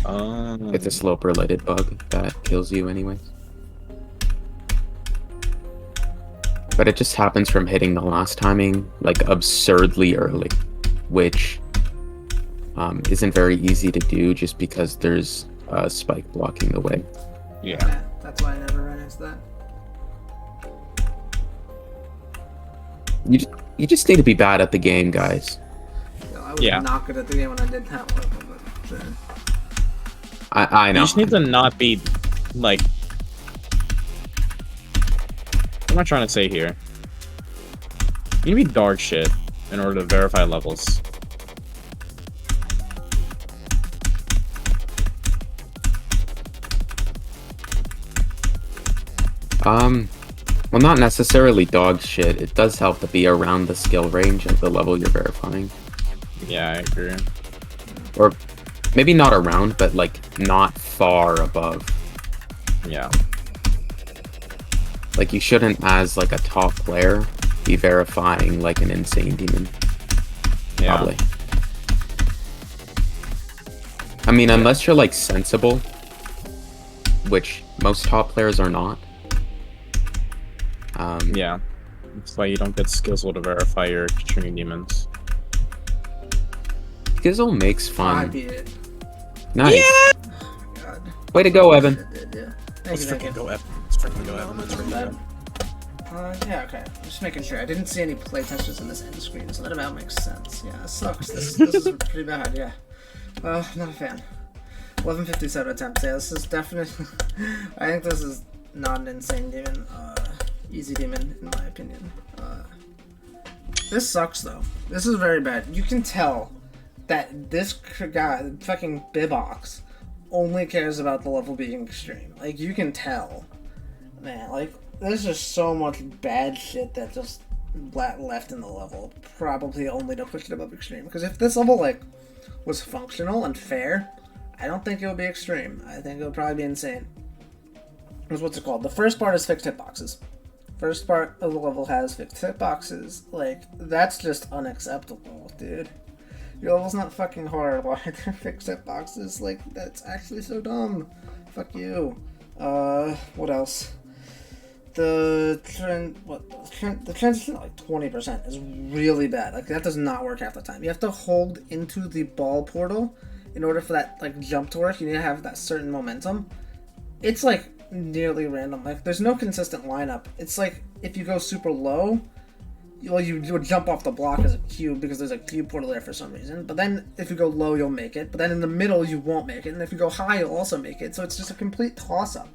It's a slope-related bug that kills you anyways. But it just happens from hitting the last timing like absurdly early, which isn't very easy to do just because there's a spike blocking the way. Yeah, that's why I never ran into that. You just need to be bad at the game, guys. Yo, I was not good at the game when I did that level, but sure. I know. You just need to not be, like... What am I trying to say here? You need to be dog shit in order to verify levels. Well, not necessarily dog shit. It does help to be around the skill range of the level you're verifying. Yeah, I agree. Or maybe not around, but like not far above. Yeah. Like you shouldn't, as like a top player, be verifying like an insane demon. Yeah. Probably. I mean, unless you're like sensible, which most top players are not. Yeah. That's why you don't get Skizzle to verify your stringing demons. Skizzle makes fun. I beat it. Nice. Yeah! Oh my god. Way to go, Evan. Yeah. Let's freaking go, Evan. Let's freaking go, Evan. Let's freaking go. Yeah, okay. I'm just making sure. I didn't see any playtesters in this end screen, so that about makes sense. Yeah, it sucks. This is pretty bad, yeah. Not a fan. 1157 attempts. Yeah, this is definitely... I think this is not an insane demon. Easy demon, in my opinion. This sucks, though. This is very bad. You can tell that this guy, fucking BiBox, only cares about the level being extreme. Like, you can tell. Man, like, there's just so much bad shit that just left in the level. Probably only to push it above extreme. Because if this level, like, was functional and fair, I don't think it would be extreme. I think it would probably be insane. Because what's it called? The first part is fixed hitboxes. First part of the level has fixed hitboxes. Like, that's just unacceptable, dude. Your level's not fucking hard. Why are there fixed hitboxes? Like, that's actually so dumb. Fuck you. What else? The transition at like 20% is really bad. Like, that does not work half the time. You have to hold into the ball portal in order for that like jump to work. You need to have that certain momentum. It's like nearly random. Like, there's no consistent lineup. It's like if you go super low, you would jump off the block as a cube because there's a cube portal there for some reason. But then if you go low, you'll make it. But then in the middle, you won't make it. And if you go high, you'll also make it. So it's just a complete toss-up.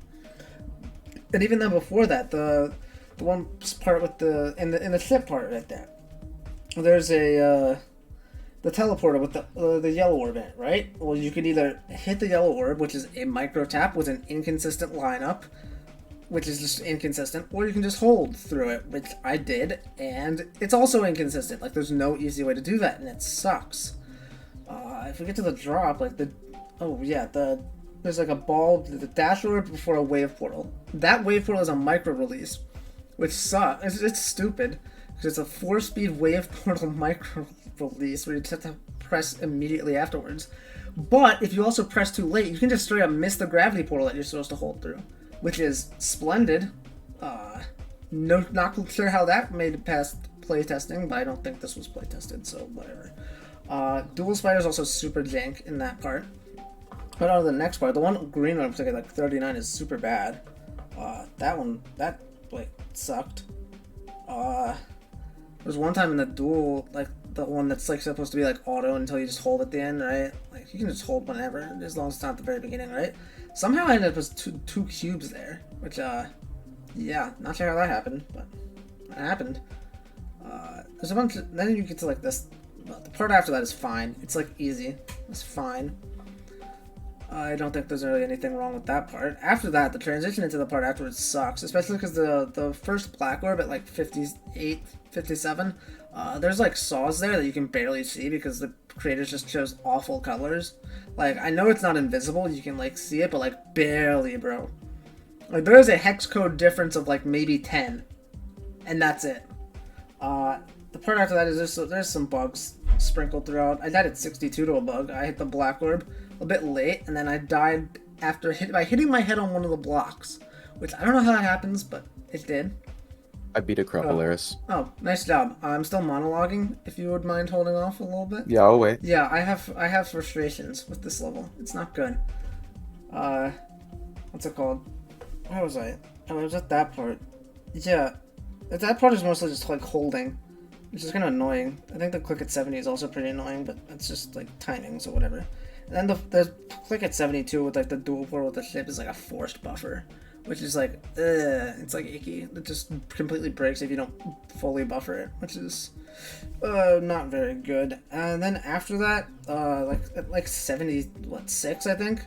And even then before that, the one part with the in the ship part right there, there's a the teleporter with the yellow orb in it, right? Well, you could either hit the yellow orb, which is a micro tap with an inconsistent lineup, which is just inconsistent, or you can just hold through it, which I did, and it's also inconsistent. Like, there's no easy way to do that, and it sucks. If we get to the drop, like there's like a ball, the dash orb before a wave portal. That wave portal is a micro release, which sucks. It's stupid because it's a 4-speed wave portal micro release where you just have to press immediately afterwards. But if you also press too late, you can just straight up miss the gravity portal that you're supposed to hold through, which is splendid. Not sure how that made it past playtesting, but I don't think this was playtested, so whatever. Dual Spider is also super jank in that part. But on to the next part, the one green one, like 39, is super bad. That sucked. There's one time in the duel, like the one that's like supposed to be like auto until you just hold at the end, right? Like, you can just hold whenever, as long as it's not at the very beginning, right? Somehow I ended up with two cubes there, which yeah, not sure how that happened, but it happened. There's a bunch of, then you get to like this, the part after that is fine. It's like easy, it's fine. I don't think there's really anything wrong with that part. After that, the transition into the part afterwards sucks, especially because the first black orb at like 58, 57, there's like saws there that you can barely see because the creators just chose awful colors. Like, I know it's not invisible, you can like see it, but like barely, bro. Like, there is a hex code difference of like maybe 10, and that's it. The part after that is there's some bugs. sprinkled throughout. I died at 62 to a bug. I hit the black orb a bit late, and then I died by hitting my head on one of the blocks, which I don't know how that happens, but it did. I beat a Cropolaris. Oh, nice job. I'm still monologuing, if you would mind holding off a little bit. Yeah, I'll wait. Yeah, I have frustrations with this level. It's not good. What's it called? Where was I? Oh, I was at that part. Yeah, that part is mostly just like holding, which is kind of annoying. I think the click at 70 is also pretty annoying, but it's just like timing, so whatever. And then the click at 72 with like the dual portal with the ship is like a forced buffer, which is like, it's like icky. It just completely breaks if you don't fully buffer it, which is not very good. And then after that, like 76, I think,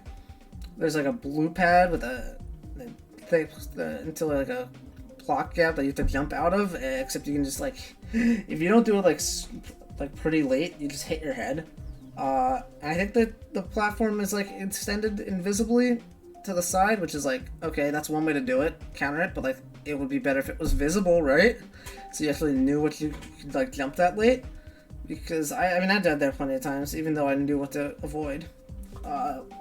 there's like a blue pad with a thing until like a block gap that you have to jump out of. Except you can just like, if you don't do it like pretty late, you just hit your head. And I think that the platform is like extended invisibly to the side, which is like, okay, that's one way to do it, counter it, but like it would be better if it was visible, right? So you actually knew what you could like jump that late. Because I mean I died there plenty of times, even though I knew what to avoid.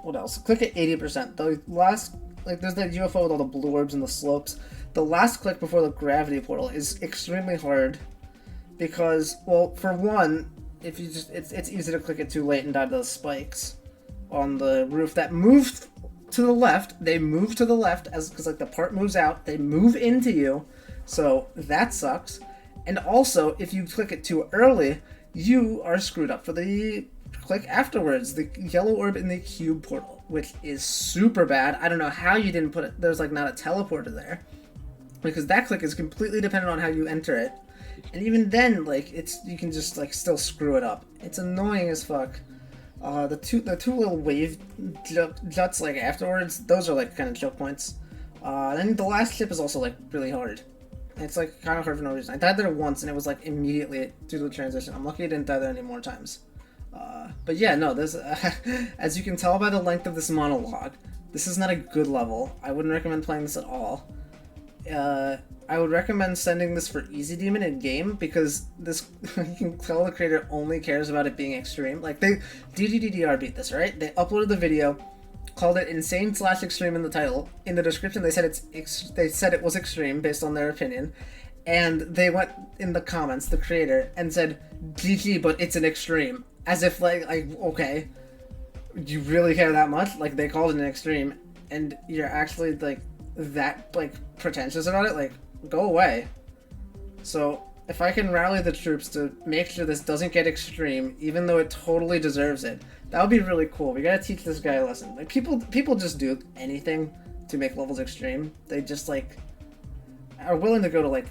What else? Click at 80%. The last, like, there's that UFO with all the blue orbs and the slopes. The last click before the gravity portal is extremely hard because, well, for one, if you just, it's easy to click it too late and die to those spikes on the roof that move to the left. They move to the left because like the part moves out, they move into you, so that sucks. And also, if you click it too early, you are screwed up for the click afterwards, the yellow orb in the cube portal, which is super bad. I don't know how you didn't put it. There's like not a teleporter there, because that click is completely dependent on how you enter it, and even then, like, you can just like still screw it up. It's annoying as fuck. The two little wave juts like afterwards, those are like kind of choke points. Then the last ship is also like really hard. It's like kind of hard for no reason. I died there once and it was like immediately due to the transition. I'm lucky I didn't die there any more times. But yeah, no, this as you can tell by the length of this monologue, this is not a good level. I wouldn't recommend playing this at all. I would recommend sending this for Easy Demon in game, because this you can tell the creator only cares about it being extreme. Like, they DDDR beat this, right? They uploaded the video, called it insane/extreme in the title. In the description, they said they said it was extreme based on their opinion, and they went in the comments, the creator, and said GG, but it's an extreme, as if like okay, you really care that much? Like, they called it an extreme, and you're actually like that like pretentious about it? Like, go away. So if I can rally the troops to make sure this doesn't get extreme, even though it totally deserves it, that would be really cool. We gotta teach this guy a lesson. Like, people just do anything to make levels extreme. They just like are willing to go to like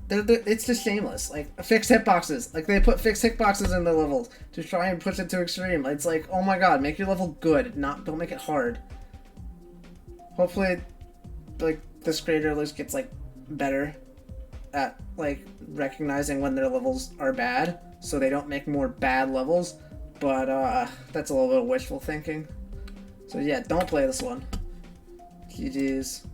it's just shameless. Like, fixed hitboxes. Like, they put fixed hitboxes in the levels to try and push it to extreme. It's like, oh my god, make your level good, don't make it hard. Hopefully, like, this creator at least gets like better at like recognizing when their levels are bad, so they don't make more bad levels. But that's a little bit of wishful thinking. So yeah, don't play this one. GG's.